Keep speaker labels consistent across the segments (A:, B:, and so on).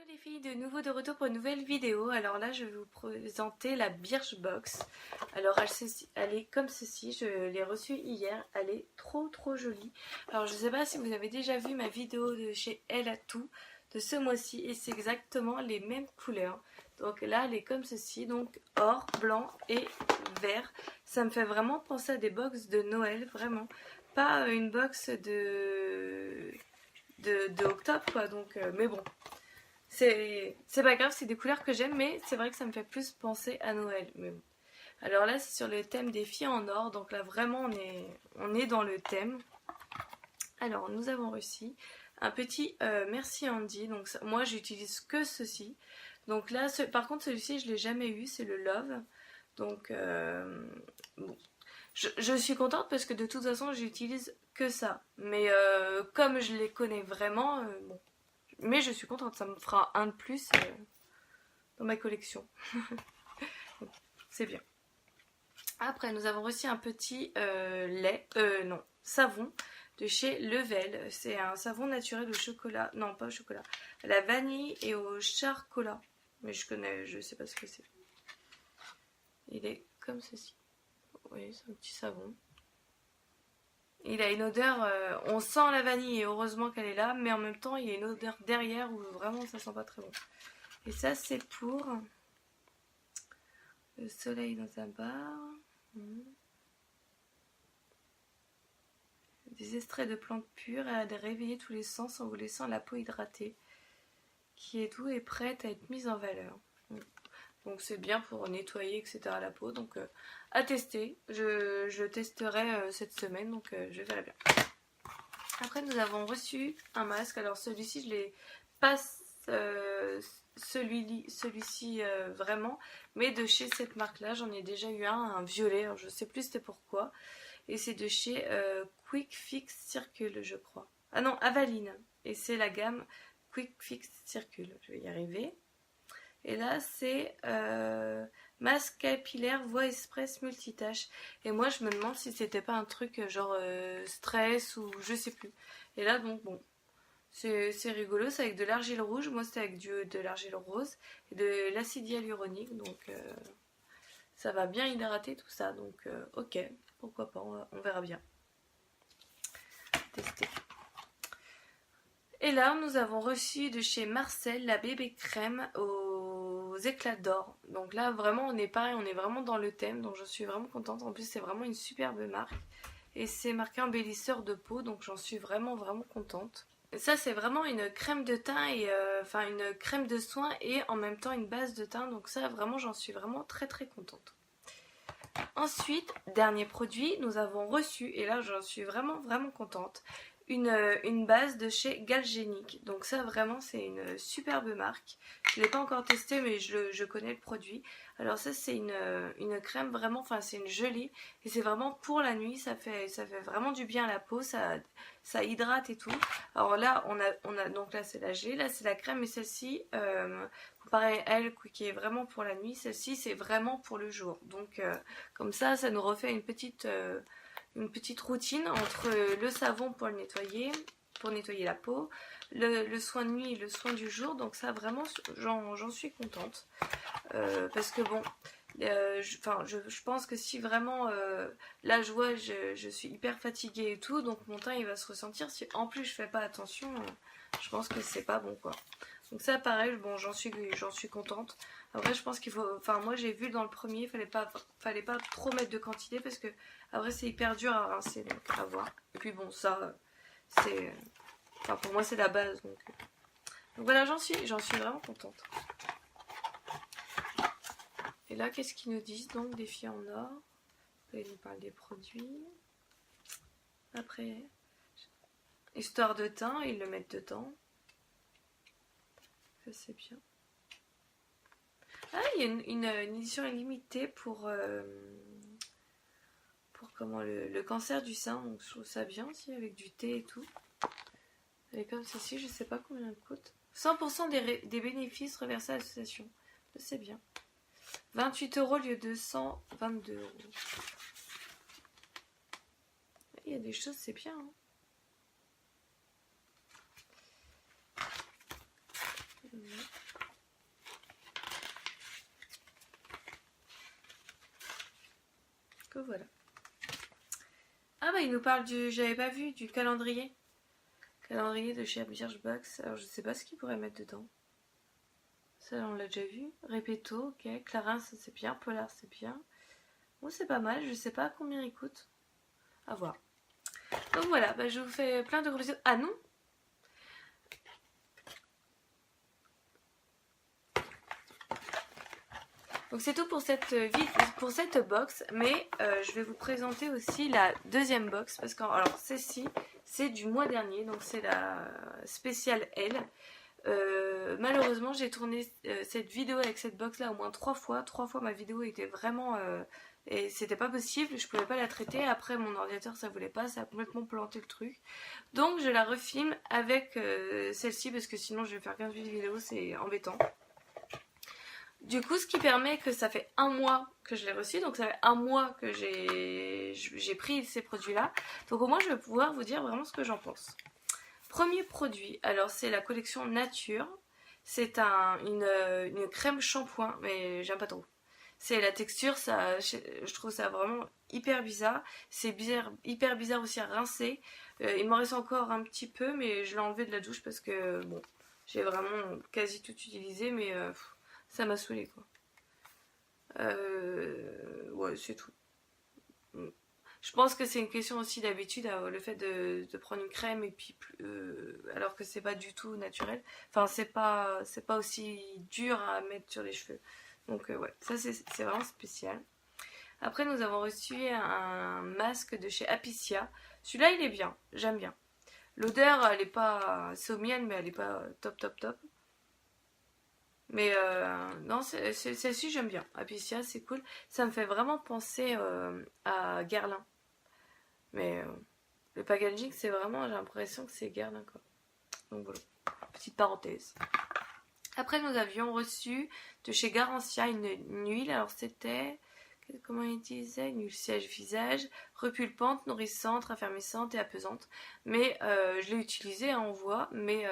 A: Les filles, de nouveau de retour pour une nouvelle vidéo. Alors là je vais vous présenter la Birchbox. Alors elle est comme ceci, je l'ai reçue hier, elle est trop jolie. Alors je sais pas si vous avez déjà vu ma vidéo de chez Elle a tout de ce mois-ci et c'est exactement les mêmes couleurs. Donc là elle est comme ceci, donc or, blanc et vert. Ça me fait vraiment penser à des box de Noël, vraiment. Pas une box de octobre quoi, donc mais bon. C'est pas grave, c'est des couleurs que j'aime, mais c'est vrai que ça me fait plus penser à Noël. Mais bon. Alors là, c'est sur le thème des filles en or, donc là vraiment on est dans le thème. Alors nous avons reçu un petit Merci Andy, donc ça, moi j'utilise que ceci. Donc là, par contre celui-ci je l'ai jamais eu, c'est le Love. Donc bon. Je suis contente parce que de toute façon j'utilise que ça. Mais comme je les connais vraiment, bon. Mais je suis contente, ça me fera un de plus dans ma collection. C'est bien. Après, nous avons reçu un petit savon de chez Level. C'est un savon naturel au chocolat. Non, pas au chocolat. À la vanille et au charcolat. Mais je sais pas ce que c'est. Il est comme ceci. Oui, c'est un petit savon. Il a une odeur, on sent la vanille et heureusement qu'elle est là, mais en même temps il y a une odeur derrière où vraiment ça sent pas très bon. Et ça c'est pour le soleil dans un bar. Des extraits de plantes pures et à réveiller tous les sens en vous laissant la peau hydratée, qui est doux et prête à être mise en valeur. Donc c'est bien pour nettoyer etc. la peau, donc à tester. Je testerai cette semaine, donc je verrai bien. Après nous avons reçu un masque, alors celui-ci je l'ai pas celui-ci vraiment, mais de chez cette marque là j'en ai déjà eu un violet, alors je sais plus c'était pourquoi, et c'est de chez Quick Fix Circle je crois. Ah non, Avaline, et c'est la gamme Quick Fix Circle, je vais y arriver. Et là c'est masque capillaire voix express multitâche. Et moi je me demande si c'était pas un truc genre stress ou je sais plus. Et là donc bon, c'est rigolo, c'est avec de l'argile rouge. Moi c'était avec de l'argile rose et de l'acide hyaluronique. Donc ça va bien hydrater tout ça. Donc ok, pourquoi pas, on verra bien. Tester. Et là, nous avons reçu de chez Marcel la bébé crème aux éclats d'or. Donc là, vraiment, on est pareil, on est vraiment dans le thème. Donc je suis vraiment contente. En plus, c'est vraiment une superbe marque. Et c'est marqué embellisseur de peau. Donc j'en suis vraiment contente. Et ça, c'est vraiment une crème de teint et enfin une crème de soin et en même temps une base de teint. Donc ça, vraiment, j'en suis vraiment très contente. Ensuite, dernier produit, nous avons reçu, et là j'en suis vraiment contente, une base de chez Galgenic. Donc ça vraiment c'est une superbe marque. Je ne l'ai pas encore testé mais je connais le produit. Alors ça c'est une crème vraiment, enfin c'est une gelée et c'est vraiment pour la nuit, ça fait vraiment du bien à la peau, ça hydrate et tout. Alors là on a donc là c'est la gelée, là c'est la crème, mais celle-ci comparée à elle qui est vraiment pour la nuit, celle-ci c'est vraiment pour le jour. Donc comme ça nous refait une petite routine entre le savon pour nettoyer la peau, le soin de nuit et le soin du jour. Donc ça vraiment j'en suis contente parce que bon je pense que si vraiment là je vois je suis hyper fatiguée et tout, donc mon teint il va se ressentir. Si en plus je fais pas attention, je pense que c'est pas bon quoi. Donc ça pareil, bon j'en suis contente. Après je pense qu'il faut, enfin moi j'ai vu dans le premier, fallait pas trop mettre de quantité parce que après c'est hyper dur à rincer, donc à voir. Et puis bon ça c'est, enfin pour moi c'est la base, donc voilà, j'en suis vraiment contente. Et là qu'est-ce qu'ils nous disent donc des filles en or? Ils nous parlent des produits. Après histoire de teint, ils le mettent dedans. Ça c'est bien. Ah, il y a une édition limitée pour comment le cancer du sein, donc je trouve ça bien aussi avec du thé et tout. Et comme ceci, je sais pas combien elle coûte. 100% des bénéfices reversés à l'association. C'est bien. 28 € au lieu de 122 €. Il y a des choses, c'est bien. Hein. voilà. Ah bah il nous parle du, j'avais pas vu, du calendrier. Calendrier de chez Birchbox. Alors je sais pas ce qu'il pourrait mettre dedans. Ça on l'a déjà vu. Répéto, ok. Clarins c'est bien. Polar c'est bien. Bon c'est pas mal, je sais pas combien il coûte. À voir. Donc voilà, bah, je vous fais plein de gros bisous. Ah non. Donc c'est tout pour cette box, mais je vais vous présenter aussi la deuxième box, parce que alors celle-ci c'est du mois dernier, donc c'est la spéciale L. Malheureusement j'ai tourné cette vidéo avec cette box là au moins 3 fois. 3 fois ma vidéo était vraiment et c'était pas possible, je pouvais pas la traiter. Après mon ordinateur ça voulait pas, ça a complètement planté le truc. Donc je la refilme avec celle-ci parce que sinon je vais faire 15 vidéos, c'est embêtant. Du coup, ce qui permet que ça fait 1 mois que je l'ai reçu, donc ça fait 1 mois que j'ai pris ces produits-là. Donc au moins, je vais pouvoir vous dire vraiment ce que j'en pense. Premier produit, alors c'est la collection Nature. C'est une crème shampoing, mais j'aime pas trop. C'est la texture, ça, je trouve ça vraiment hyper bizarre. C'est bizarre, hyper bizarre aussi à rincer. Il m'en reste encore un petit peu, mais je l'ai enlevé de la douche parce que bon, j'ai vraiment quasi tout utilisé, mais ça m'a saoulé quoi. Ouais, c'est tout. Je pense que c'est une question aussi d'habitude, le fait de prendre une crème et puis alors que c'est pas du tout naturel. Enfin, c'est pas aussi dur à mettre sur les cheveux. Donc ouais, ça c'est vraiment spécial. Après, nous avons reçu un masque de chez Apicia. Celui-là, il est bien, j'aime bien. L'odeur, elle est pas, c'est au miel, mais elle est pas top top top. Mais non, celle-ci j'aime bien. Apicia, c'est cool. Ça me fait vraiment penser à Guerlain. Mais le packaging, c'est vraiment, j'ai l'impression que c'est Guerlain quoi. Donc voilà, petite parenthèse. Après, nous avions reçu de chez Garantia une huile. Alors c'était, comment il disait, une huile siège-visage, repulpante, nourrissante, raffermissante et apaisante. Mais je l'ai utilisée, hein, on voit, mais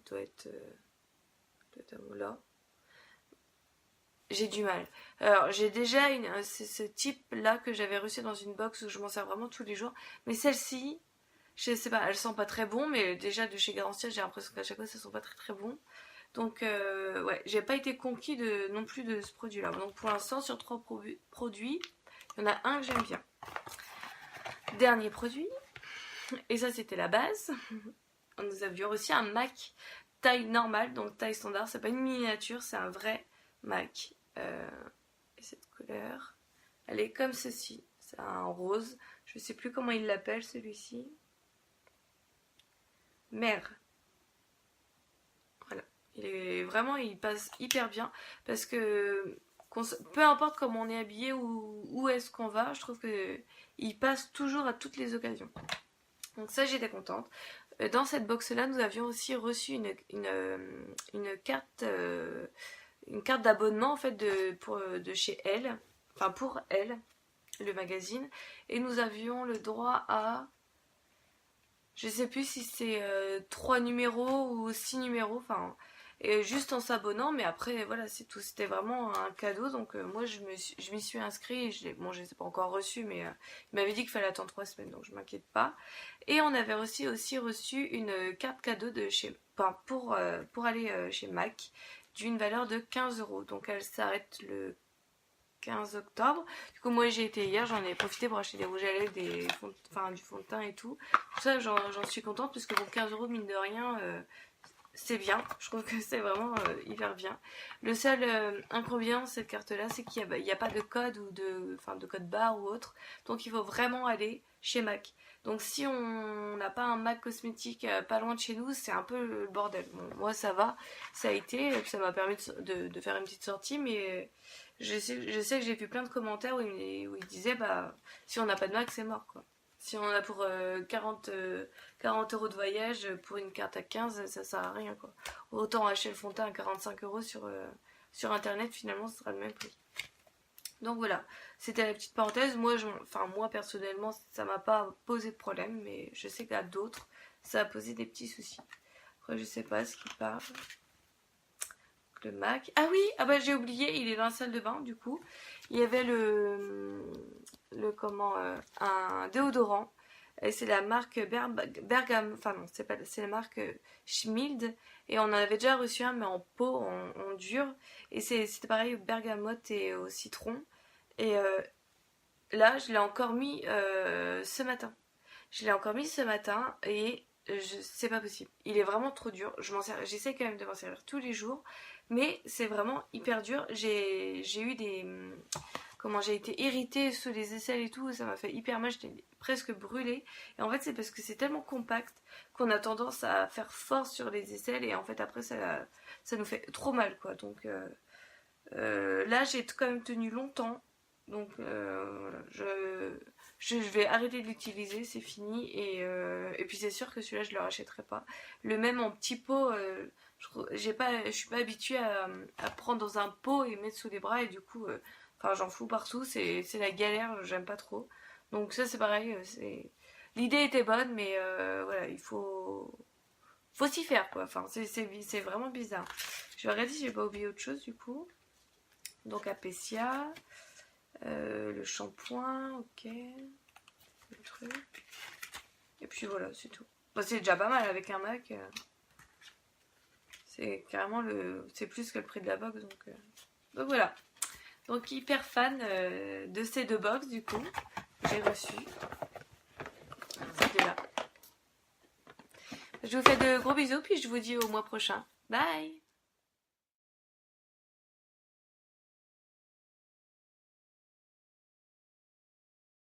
A: doit être là. J'ai du mal. Alors, j'ai déjà ce type là que j'avais reçu dans une box où je m'en sers vraiment tous les jours. Mais celle-ci, je sais pas, elle sent pas très bon, mais déjà de chez Garantia, j'ai l'impression qu'à chaque fois ça sent pas très très bon. Donc, ouais, j'ai pas été conquis non plus de ce produit là. Donc, pour l'instant, sur 3 produits, il y en a un que j'aime bien. Dernier produit, et ça c'était la base. Nous avions reçu un MAC taille normale, donc taille standard. C'est pas une miniature, c'est un vrai MAC. Et cette couleur, elle est comme ceci. C'est un rose. Je sais plus comment il l'appelle celui-ci. Mer. Voilà. Il passe hyper bien parce que peu importe comment on est habillé ou où est-ce qu'on va, je trouve que il passe toujours à toutes les occasions. Donc ça, j'étais contente. Dans cette box-là, nous avions aussi reçu une carte d'abonnement en fait de chez Elle, enfin pour Elle, le magazine, et nous avions le droit à, je sais plus si c'est 3 numéros ou 6 numéros, enfin, et juste en s'abonnant, mais après voilà c'est tout, c'était vraiment un cadeau, donc moi je m'y suis inscrite, je les ai pas encore reçu, mais il m'avait dit qu'il fallait attendre 3 semaines, donc je m'inquiète pas. Et on avait aussi reçu une carte cadeau de chez, enfin, pour aller chez MAC, d'une valeur de 15 €. Donc elle s'arrête le 15 octobre. Du coup, moi j'ai été hier, j'en ai profité pour acheter des rouges à lèvres, du fond de teint et tout. Tout ça, j'en suis contente, parce que bon, 15 €, mine de rien, c'est bien. Je trouve que c'est vraiment hyper bien. Le seul inconvénient de cette carte-là, c'est qu'il n'y a pas de code ou de code barre ou autre. Donc il faut vraiment aller chez MAC. Donc si on n'a pas un MAC cosmétique pas loin de chez nous, c'est un peu le bordel. Bon, moi ça va, ça a été, ça m'a permis de faire une petite sortie, mais je sais que j'ai vu plein de commentaires où ils disaient bah si on n'a pas de MAC c'est mort quoi. Si on a pour 40 € de voyage pour une carte à 15, ça sert à rien quoi. Autant acheter le fond de teint à 45 € sur internet, finalement ce sera le même prix. Donc voilà, c'était la petite parenthèse. Moi personnellement, ça m'a pas posé de problème, mais je sais qu'à d'autres, ça a posé des petits soucis. Après, je sais pas ce qu'il parle. le MAC. Ah oui, ah bah j'ai oublié, il est dans la salle de bain du coup. Il y avait un déodorant. Et c'est la marque Bergam, enfin non, c'est la marque Schmild. Et on en avait déjà reçu un, mais en pot, en dur. Et c'était pareil, au bergamote et au citron. Et là, je l'ai encore mis ce matin. Je l'ai encore mis ce matin et c'est pas possible. Il est vraiment trop dur. J'essaie quand même de m'en servir tous les jours, mais c'est vraiment hyper dur. J'ai eu j'ai été irritée sous les aisselles et tout, ça m'a fait hyper mal, j'étais presque brûlée. Et en fait, c'est parce que c'est tellement compact qu'on a tendance à faire force sur les aisselles et en fait, après, ça nous fait trop mal, quoi. Donc là, j'ai quand même tenu longtemps. Donc voilà, je vais arrêter de l'utiliser, c'est fini. Et puis c'est sûr que celui-là, je ne le rachèterai pas. Le même en petit pot, je suis pas habituée à prendre dans un pot et mettre sous les bras. Et du coup, j'en fous partout. C'est la galère, j'aime pas trop. Donc ça, c'est pareil. L'idée était bonne, mais voilà, faut s'y faire, quoi. Enfin, c'est vraiment bizarre. Je vais regarder si j'ai pas oublié autre chose, du coup. Donc Apessia. Le shampoing, ok. Le truc. Et puis voilà, c'est tout. Bah, c'est déjà pas mal avec un Mac. C'est carrément c'est plus que le prix de la box. Donc voilà. Donc hyper fan de ces deux box du coup. J'ai reçu. C'était là. Je vous fais de gros bisous puis je vous dis au mois prochain. Bye!